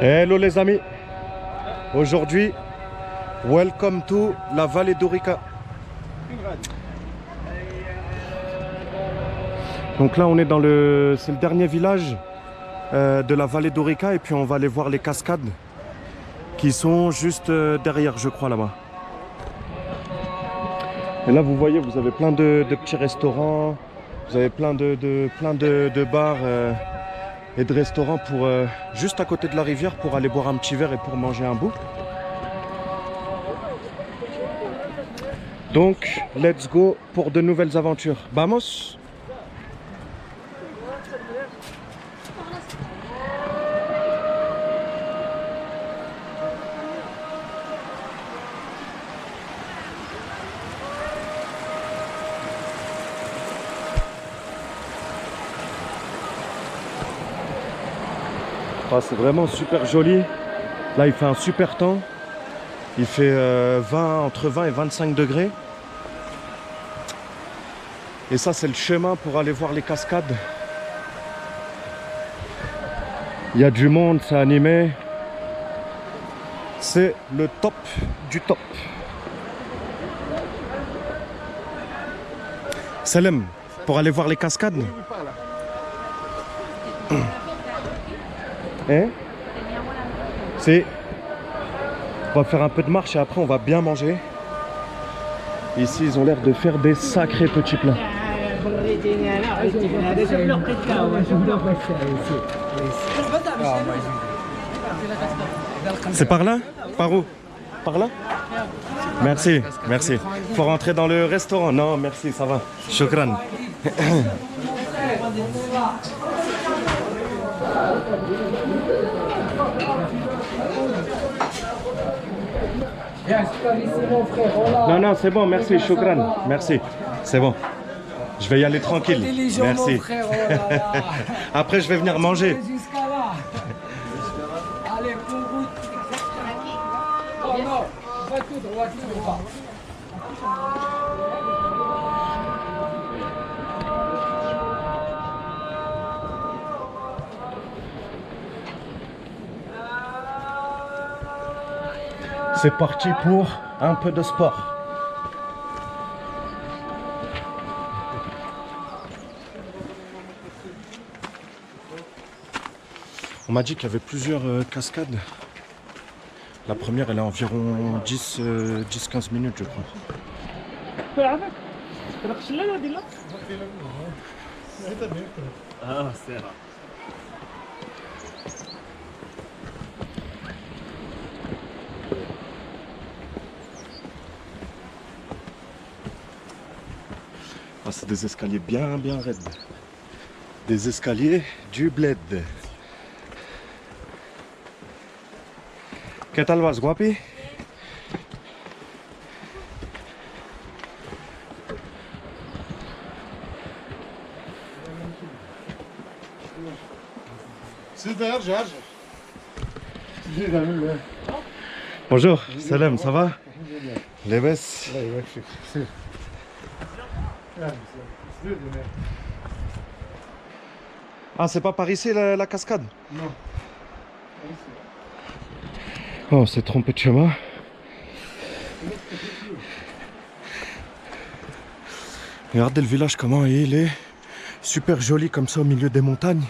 Hello les amis, aujourd'hui, welcome to la vallée d'Orica. Donc là on est dans c'est le dernier village de la vallée d'Orica et puis on va aller voir les cascades qui sont juste derrière je crois là-bas. Et là vous voyez vous avez plein de petits restaurants, vous avez plein de bars et de restaurants pour juste à côté de la rivière pour aller boire un petit verre et pour manger un bout. Donc, let's go pour de nouvelles aventures. Vamos! Ah, c'est vraiment super joli. Là, il fait un super temps. Il fait entre 20 et 25 degrés. Et ça, c'est le chemin pour aller voir les cascades. Il y a du monde, c'est animé. C'est le top du top. Salem, pour aller voir les cascades. Hein? C'est... On va faire un peu de marche et après on va bien manger. Ici ils ont l'air de faire des sacrés petits plats. C'est par là? Par où? Par là? Merci, merci. Faut rentrer dans le restaurant? Non, merci, ça va. Shukran. Non, non, c'est bon, merci, shukran. Merci, c'est bon. Je vais y aller tranquille. Merci. Après, je vais venir manger. Allez, pour route. Oh non, va tout droit, tout droit. C'est parti pour un peu de sport. On m'a dit qu'il y avait plusieurs cascades. La première, elle est à environ 10-15 minutes, je crois. Ah, c'est rare. Ah, c'est des escaliers bien raides. Des escaliers du bled. ¿Qué tal vas, guapi? Bonjour, salam, ça va? Lebes. Ah, c'est pas par ici la cascade? Non. Oh, on s'est trompé de chemin. Regardez le village comment il est super joli comme ça au milieu des montagnes.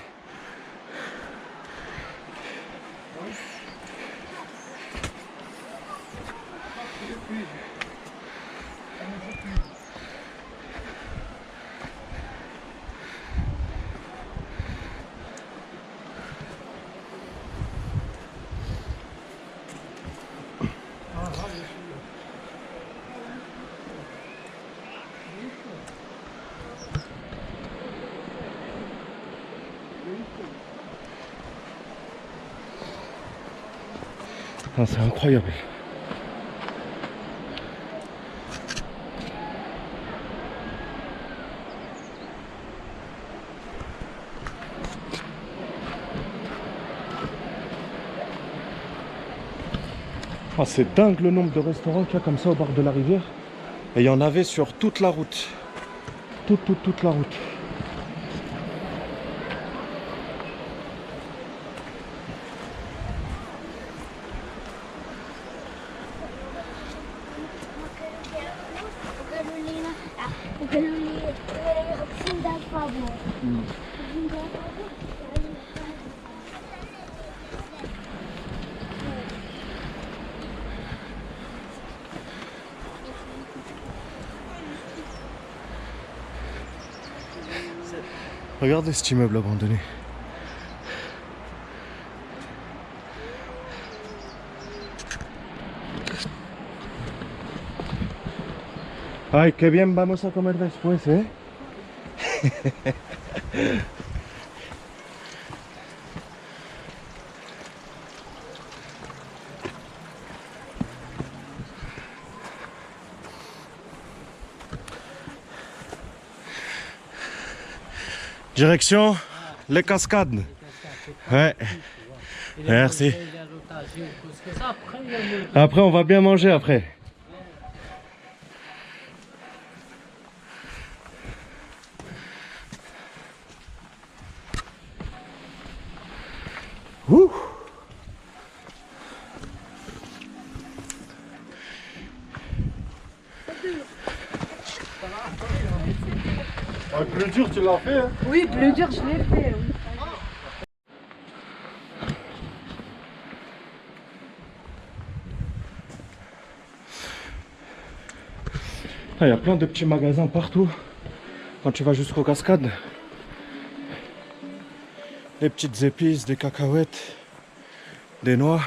Ah, c'est incroyable. Ah, c'est dingue le nombre de restaurants qu'il y a comme ça au bord de la rivière. Et il y en avait sur toute la route. Toute la route. Regardez cet immeuble abandonné. Ay, qué bien vamos a comer después, ¿eh? Direction les cascades. Ouais. Merci. Après, on va bien manger après. Ouh. Le plus dur, tu l'as fait, hein? Oui, plus dur, je l'ai fait. Oui. Il y a plein de petits magasins partout quand tu vas jusqu'aux cascades. Des petites épices, des cacahuètes, des noix.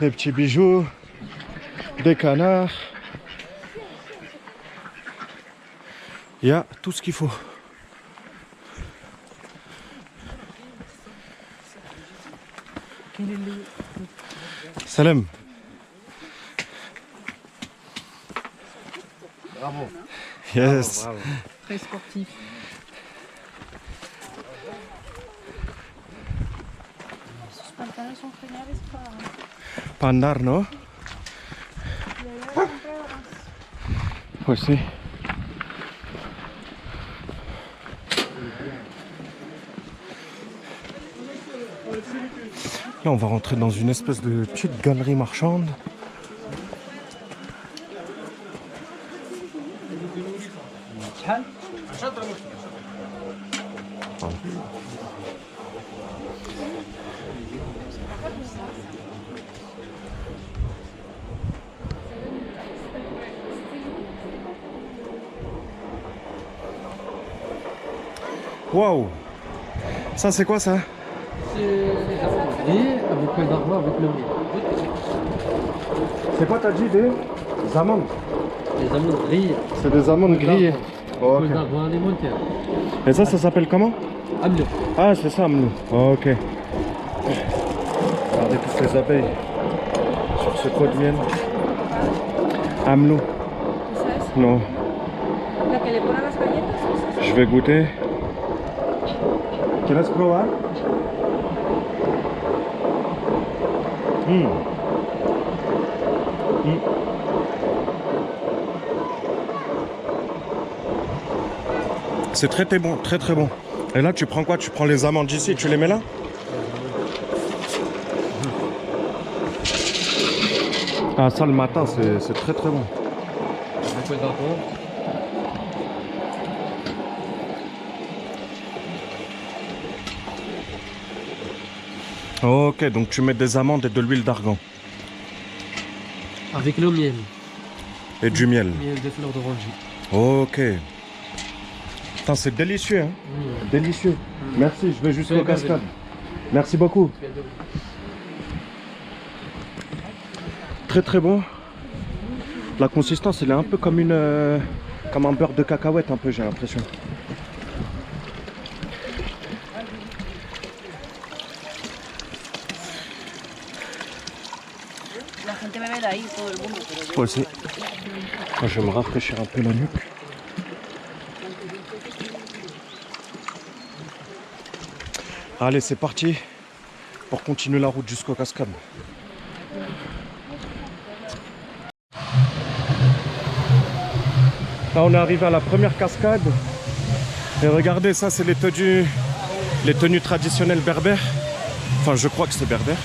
Des petits bijoux, des canards. Il y a tout ce qu'il faut. Salam. Bravo. Yes. Bravo. Très sportif. Sus pantalones son geniales Para andar, ¿no? Pues sí. Là, on va rentrer dans une espèce de petite galerie marchande. Waouh! Ça, c'est quoi ça? C'est les amandes grillées avec le darma, avec le miel. C'est quoi, t'as dit des amandes? Les amandes grillées. C'est des amandes grillées. Oh, Le ok. darma alimentaire. Et ça s'appelle comment? Amle. Ah, c'est ça, Amlou. Oh, ok. Regardez toutes les abeilles sur ce pot de miel. Amlou. Non. La que le ponen a las galletas. Je vais goûter. ¿Quieres probar? C'est très très bon, très très bon. Et là, tu prends quoi? Tu prends les amandes d'ici, tu les mets là? Ah, ça le matin, c'est très très bon. Avec le darma. Ok, donc tu mets des amandes et de l'huile d'argan. Avec le miel. Et du miel. Miel de fleurs d'oranger. Ok. Putain, c'est délicieux, hein? Délicieux. Merci, je vais jusqu'aux cascades. Merci beaucoup. Très très bon. La consistance, elle est un peu comme comme un beurre de cacahuète, un peu, j'ai l'impression. La gente bebe de ahí, todo el mundo. Pero yo... Ouais, c'est. Moi, je vais me rafraîchir un peu la nuque. Allez, c'est parti pour continuer la route jusqu'aux cascades. Là, on est arrivé à la première cascade. Et regardez, ça c'est les tenues traditionnelles berbères. Enfin, je crois que c'est berbère.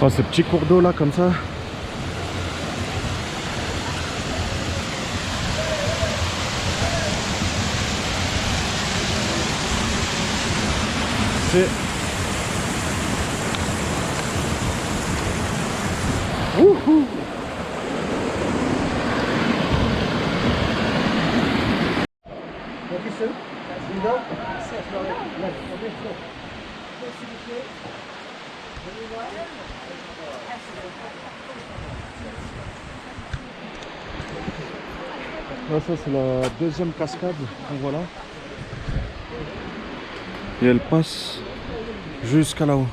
Oh, ces petits cours d'eau là comme ça. C'est... Wouhou! Là, ça c'est la deuxième cascade, donc voilà. Et elle passe jusqu'à là-haut.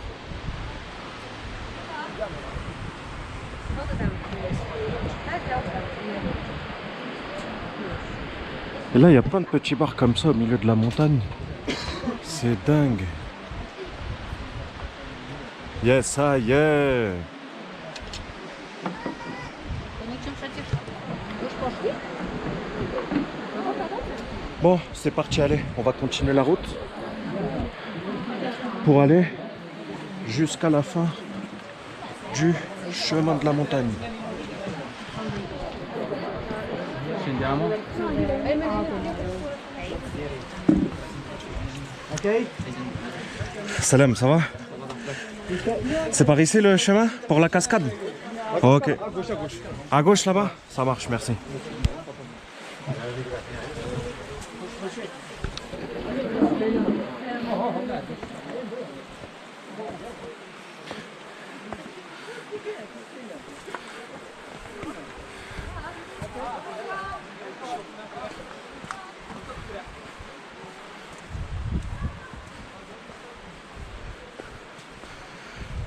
Et là il y a plein de petits bars comme ça au milieu de la montagne. C'est dingue. Yes, ça y est. Bon, c'est parti, allez, on va continuer la route pour aller jusqu'à la fin du chemin de la montagne. Salam, ça va? C'est par ici le chemin pour la cascade? Ok. À gauche, à gauche. À gauche là-bas? Ça marche, merci.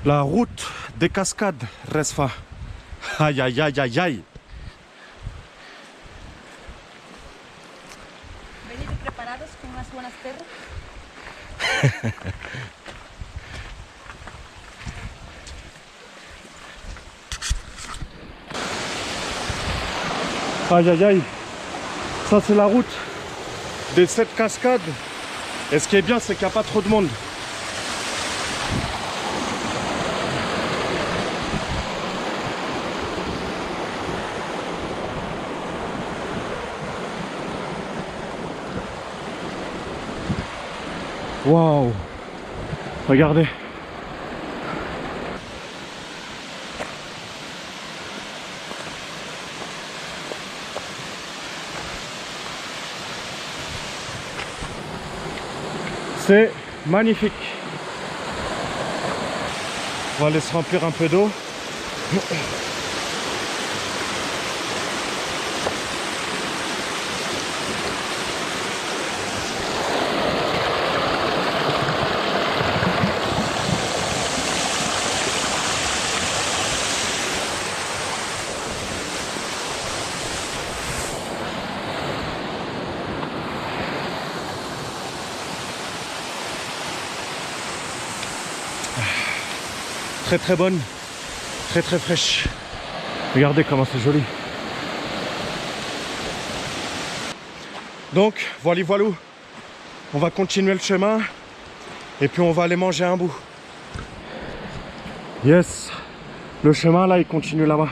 La route des cascades, Resfa. Aïe, aïe, aïe, aïe, aïe. Venid preparados con unas buenas perras. Aïe, aïe, aïe. Ça, c'est la route des 7 cascades. Et ce qui est bien, c'est qu'il n'y a pas trop de monde. Waouh! Regardez. C'est magnifique. On va aller se remplir un peu d'eau. Très très bonne, très très fraîche. Regardez comment c'est joli. Donc voilà, voilà. On va continuer le chemin et puis on va aller manger un bout. Yes, le chemin là il continue là-bas.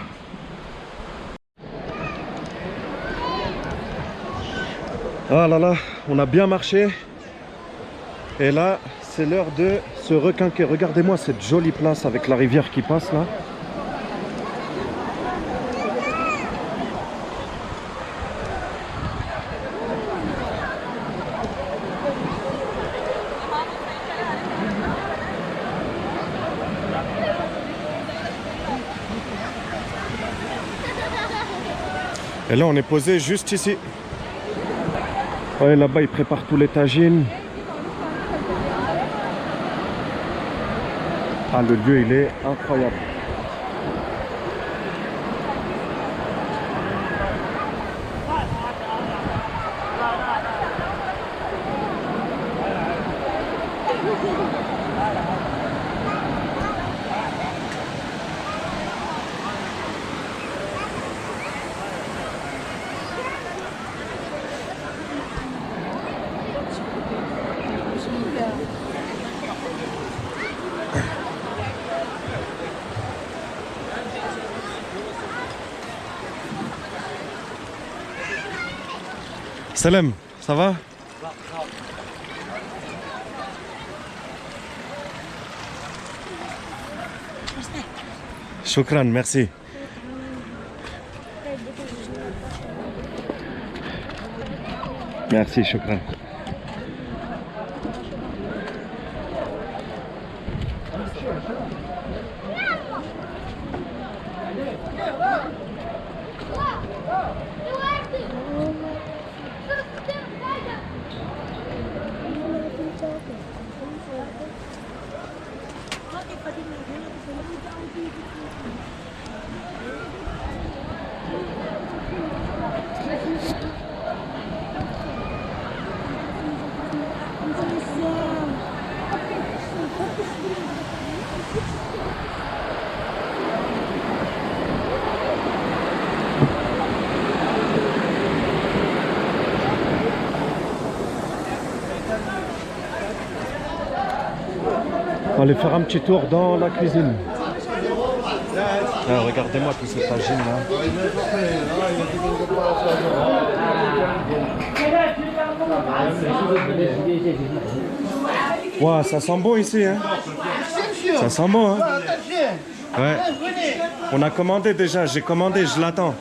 Ah là là, on a bien marché. Et là, c'est l'heure de se requinquer. Regardez-moi cette jolie place avec la rivière qui passe là. Et là, on est posé juste ici. Ouais, là-bas, ils préparent tous les tagines. Ah, le lieu, il est incroyable. Salam, ça va? Shukran, merci. Merci, shukran. On va aller faire un petit tour dans la cuisine. Ah, regardez-moi tous ces tagines là. Wow, ça sent bon ici, hein? Ça sent bon, hein? Ouais. On a commandé déjà, j'ai commandé, je l'attends.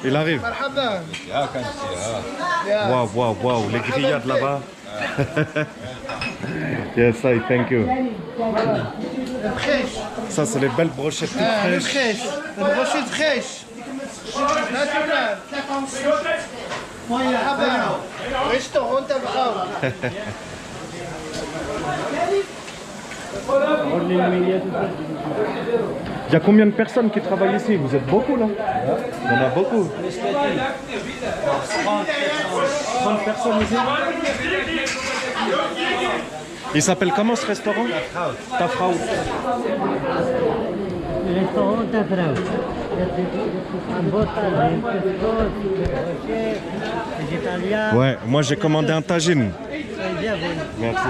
Il arrive. Waouh, waouh, waouh, les grillades là-bas. Yes, I thank you. Ça, c'est les belles brochettes toutes fraîches. La brochette fraîche. Naturel. Restaurant Tabrao. Il y a combien de personnes qui travaillent ici? Vous êtes beaucoup là? Il y en a beaucoup. 30 personnes ici. Il s'appelle comment ce restaurant? Tafraout. Le restaurant Tafraout. Un beau tagine, couscous, brochet, végétalien. Ouais, moi j'ai commandé un tagine. Bienvenue. Merci.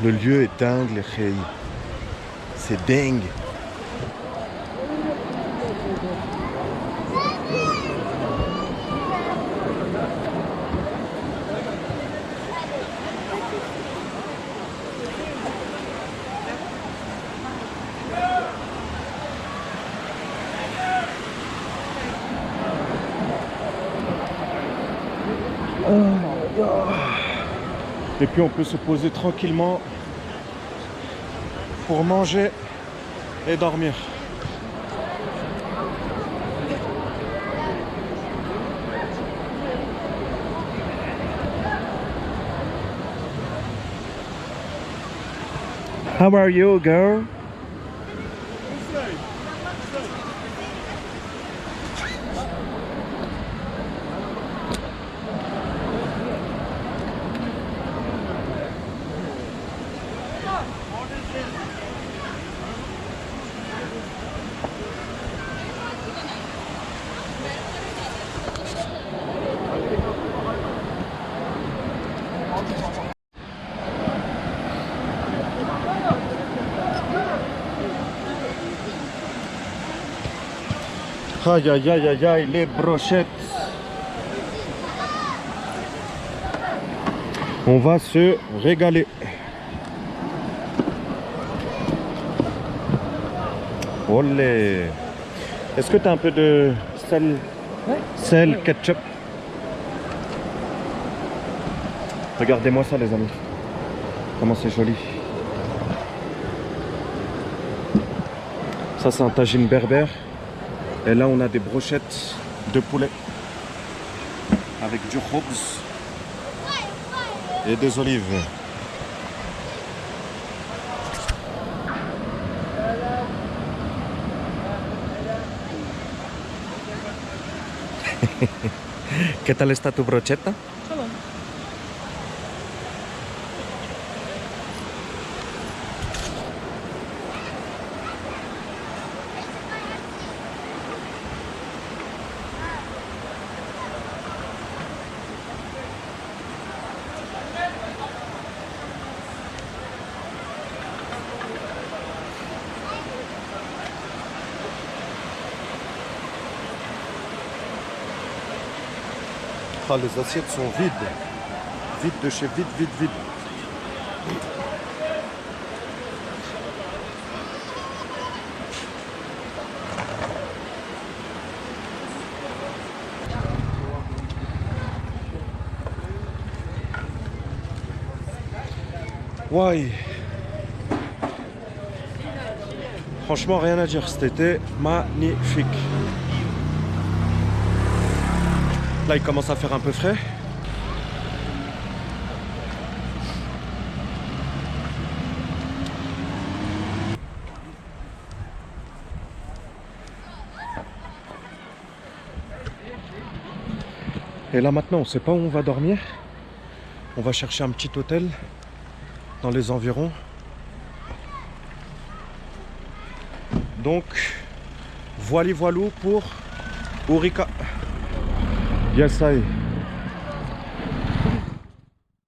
Le lieu est dingue, les khayi. C'est dingue. Et puis on peut se poser tranquillement pour manger et dormir. How are you, girl? Aïe aïe aïe aïe aïe, les brochettes. On va se régaler. Olé. Est-ce que tu as un peu de sel, sel, ketchup? Regardez-moi ça les amis. Comment c'est joli. Ça c'est un tagine berbère. Et là on a des brochettes de poulet. Avec du khobz. Et des olives. ¿Qué tal está tu brocheta? Ah, les assiettes sont vides. Vide de chez vide, vide, vide. Ouais. Franchement, rien à dire. C'était magnifique. Là, il commence à faire un peu frais. Et là, maintenant, on ne sait pas où on va dormir. On va chercher un petit hôtel dans les environs. Donc, voilou pour Ourika. Yes, ça y est.